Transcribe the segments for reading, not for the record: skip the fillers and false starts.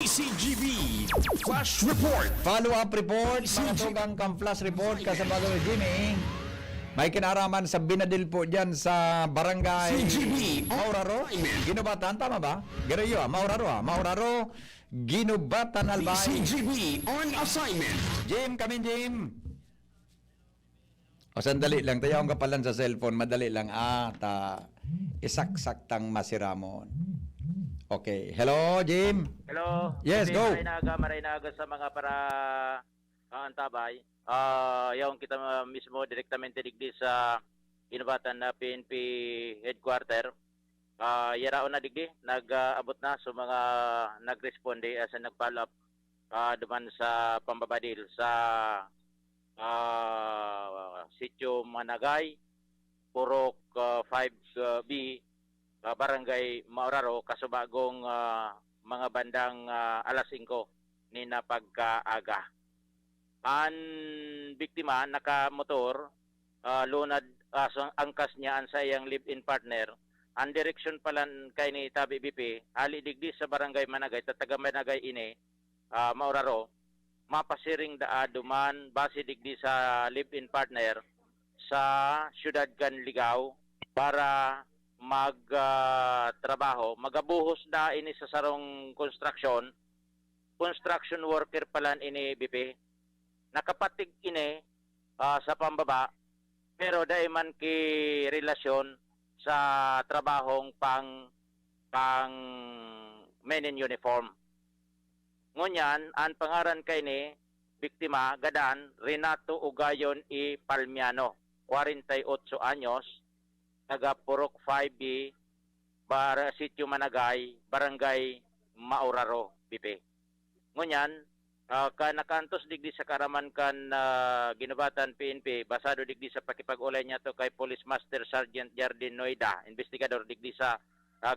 PCGB Flash Report. Follow-up report, mga tugang kang flash report kasama ko Jimmy. May kinaraman sa Binadil po dyan sa barangay CGB Mauraro, Ginubatan, tama ba? Garayo, Mauraro, Ginubatan, Albay. PCGB on assignment. Jim, kami Jim. O sandali lang, tayo ang kapalan sa cellphone, madali lang. Isak-saktang masiramon. Okay, hello Jim. Hello. Yes, go. Maray naga sa mga para antabay. Yung kita mismo direktamente digdi sa Ginubatan na PNP headquarter. Yaraon na digdi, nag-abot na sa mga nag-responde as nag-follow up duman sa pambabadil sa Sitio Managay, Purok 5B, Barangay Mauraro, kasubagong mga bandang alas 5 ni napagkaaga. Ang biktima nakamotor, lunad angkas niya ang sayang live-in partner. Ang direksyon palan kay ni Tabi BP, ali digdi sa Barangay Managay, tataga Managay ini, Mauraro, mapasiring duman base digdi sa live-in partner sa Siyudad Canligao para magtrabaho, magabuhos da ini sa sarong construction worker palan ini BP. Nakapatig ini sa pambaba, pero dahil man ki relasyon sa trabahong pang men in uniform. Ngunyan, ang pangaran kay ni biktima, gadan, Renato Ugayon I. Palmiano, 48 anyos, taga Purok 5B, Sitio Managay, Barangay Mauraro, BP. Ngunyan, nakaantos digdi sa karaman kan Ginubatan PNP, basado digdi sa pakipag-ulay niya to kay Police Master Sergeant Jardin Noida, investigador digdi sa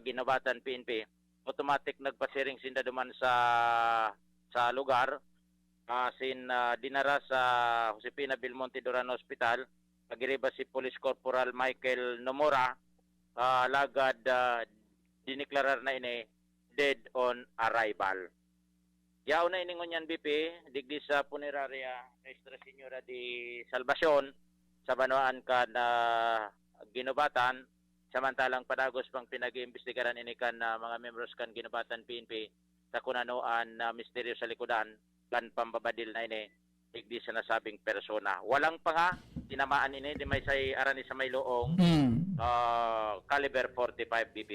Ginubatan PNP. Automatic nagpasiring sinda duman sa lugar, dinara sa Josepina Belmonte Duran Hospital, pagiriba si Police Corporal Michael Nomura, lagad diniklarar na ini dead on arrival. Yaw na iningon yan BP, digdi sa Puneraria Nuestra Señora de Salvacion, sa Banuan ka na Ginubatan, samantalang padagos pang pinag-iimbestigaran ini kan mga members kan Ginubatan PNP sa kunanoan na misteryo sa likudan kan pambabadil na ini digdi sa nasabing persona. Walang pa nga tinamaan ini di may say arani sa may loong caliber 45 BP.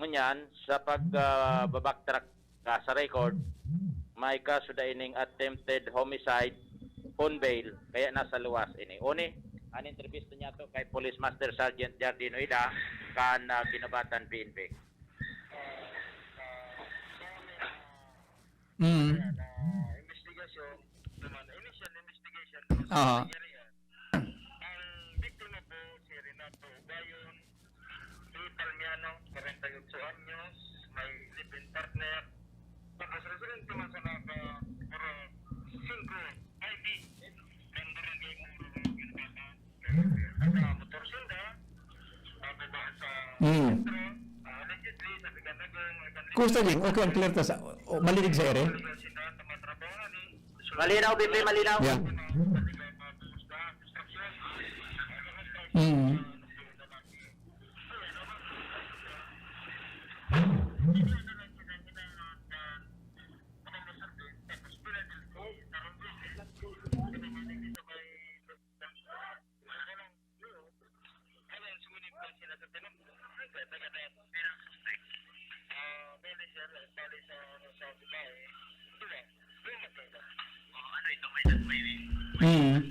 Ngunyan, sa pag-backtrack sa record, may kaso da ining attempted homicide on bail, kaya nasa luwas ini. Uni, ang interview niya to kay Police Master Sergeant Jardin Noida, kan Ginubatan PNP. Investigation, initial investigation. Aha. Ang biktima po si Renato Ugayon I. Palmiano, 48 anyos, may live-in partner. Tapos residente man sa naka para 5 ID ng barangay Mauraro, Ginubatan. Ada motor sinda, baba sa sentro, allegedly, nabigan na gong, Kusta Jim, okay ang clear ta sa malinig sa ere? sinda, tumatrabaho ni. Malinaw BP, malinaw. Yeah. Mm. Mm.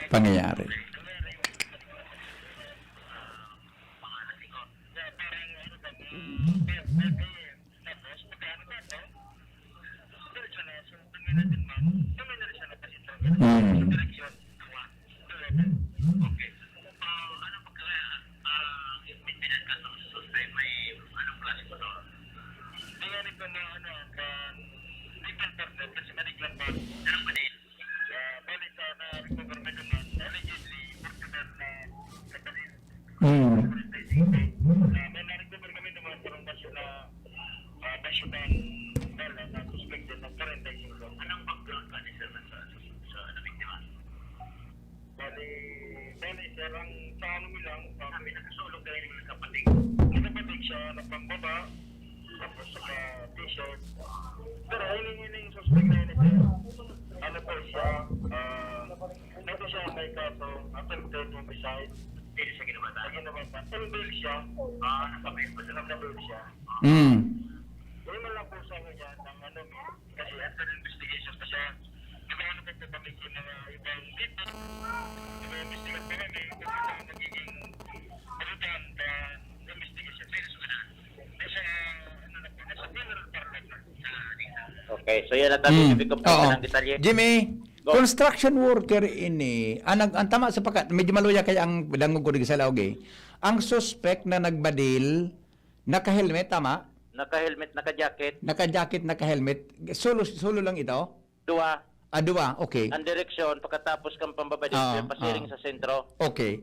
Pangyayari. Mm. Bali sana recover na naman, allegedly May na-recover kami ng mga parang basyo na bala na suspected ng 45. Anong background ba ni sir sa nabiktima? Bali, sir, ang sa ano lang, kami nakasulong dahil ng kapatid. Nakapatig siya na pangbaba, tapos saka t-shirt. Pero hiling suspect na yun siya. Ano po siya, ito siya may kaso, attempted homicide. Hindi siya ginabata. Embel siya. Nakabil siya. Hindi mo lang po sa kanya ng ano, kasi after investigation pa siya, ano po po kami yung mga ibang dito. Nag-investigate pa kami kung ano magiging resultant investigation. Hindi siya, ano na po, nasa funeral parlor na. Okay, so yan na tayo ibig ko po ng detalye. Jimmy, Go. construction worker ini, ang tama sa pagkat, medyo maluya kaya ang langog ko sa laog eh. Ang suspect na nagbadil, naka-helmet, tama? Naka-helmet, naka-jacket, Naka-jacket, naka-helmet. Solo lang ito? duwa, Dua, okay. ang direksyon, pagkatapos kang pambabadil, pasiring sa sentro. Okay.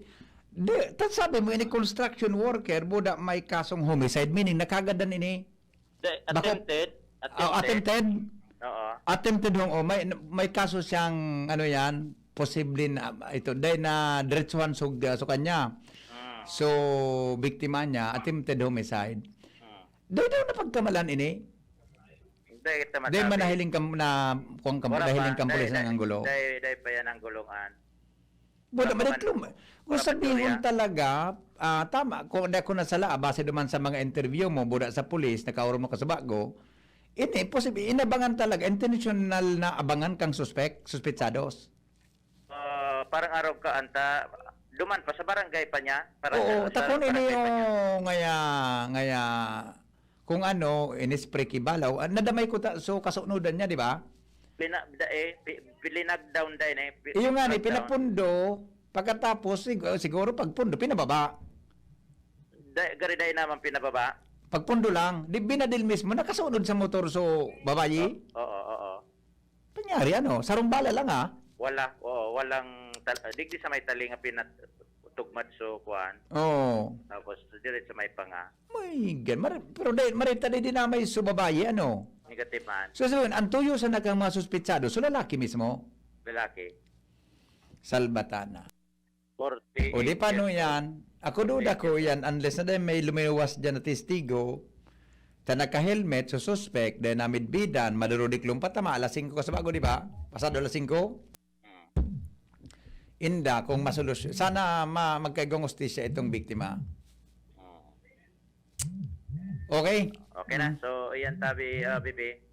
Sabi mo, ini construction worker, buda may kasong homicide, meaning nakagadan ini. Attempted. Attempted? Oo. Attempted may kaso siyang ano yan, posible na ito dahil na diretsuhan so kanya. So biktima niya attempted homicide. Dahil daw napagkamalan ini. Dahil manahiling kam na kung dahiling kam pulis ng anggulo. Dahil pa yan ang gulungan. Wala madaklum. Kung sabihin talaga, tama, kung ako nasala, base naman sa mga interview mo, buda sa pulis, nakauro mo ka sa bago, ini, posible, inabangan talaga, intentional na abangan kang suspetsados. Parang araw ka, anta, duman pa sa barangay pa niya. Oo, takon ini yung ngaya, kung ano, inispray kibalaw, nadamay ko so kasunudan niya, di ba? Pilinag-down din eh. Yung nga ni, pinapundo, pagkatapos, siguro pagpundo, pinababa. Gariday naman pinababa. Pagpundo lang, di binadil mismo, nakasunod sa motor so babayi. Oo. Panyari ano, sarumbala lang ha. Walang digdi sa may tali nga pinatugmad so kuan. Oo. Tapos diretso sa may panga. My God, pero marita din na may subabayi ano. Negative man. So sabihin, ang tuyo sa nakang mga suspitsado, so lalaki mismo, Lalaki. Salbatana. 40. O di paano yan? Ako duda ko yan, unless na dahil may lumiwas dyan na testigo, ta naka-helmet, so suspect, dahil namid bidan, madurudik lumpat, tama, alas 5 ka sa bago, di ba? Pasado alas 5? Inda, kung masolusyon. Sana magkaigong hostisya itong biktima. Okay? Okay na. So, iyan tabi, Bibi.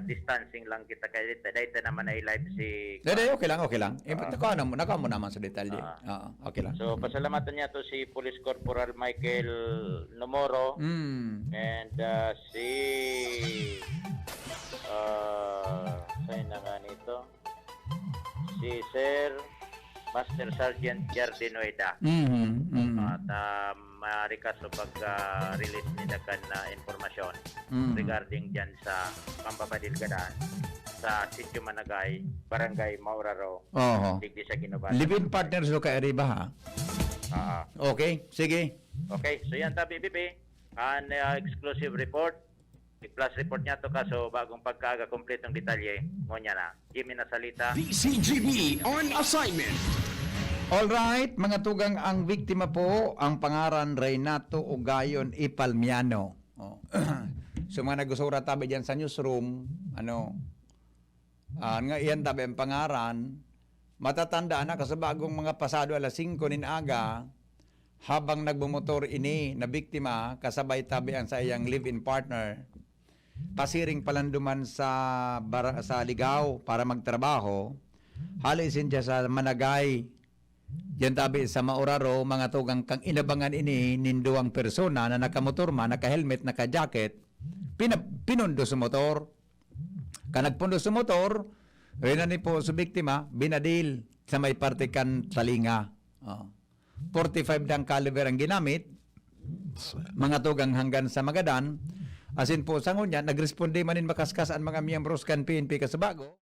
Distancing lang kita kay dito naman ay live si Dede, okay lang. Naka mo naman sa detalye. Okay lang. So pasalamatan niya to si Police Corporal Michael Nomoro and si saan na nga nito? Si Sir Master Sergeant Jardinoida. At marikas o pag-release nila na informasyon regarding dyan sa pambabadil gadaan sa Sitio Managay, Barangay Mauraro, digdi sa Ginobatan. Live-in partners lo ka Eriba ha? Okay, sige. Okay, so yan tabi Bibi. An exclusive report. Plus report niya to kaso bagong pagkaaga kompletong detalye mo niya na. Jimmy na salita. DCGB on assignment. Alright, mga tugang, ang biktima po, ang pangaran Renato Ugayon Ipalmiano. So mga nagusura tabi dyan sa newsroom, nga iyan tabi ang pangaran, matatandaan na kasi bagong mga pasado alas 5 nin aga, habang nagbumotor ini na biktima, kasabay tabi ang sa iyang live-in partner, pasiring palanduman sa Ligaw para magtrabaho, halisin siya sa Managay. Yan tabi sa Mauraro, mga tugang kang inabangan ini ninduang persona na nakamotor man, naka-helmet, naka-jacket, pinundo sa motor. Kanagpundo sa motor, ni po sa biktima, binadil sa may parte kan talinga. 45 dang caliber ang ginamit, mga tugang hanggang sa Magadan, asin po sa ngunya, nagresponde manin makaskas ang mga miyembros kan PNP Kasabago.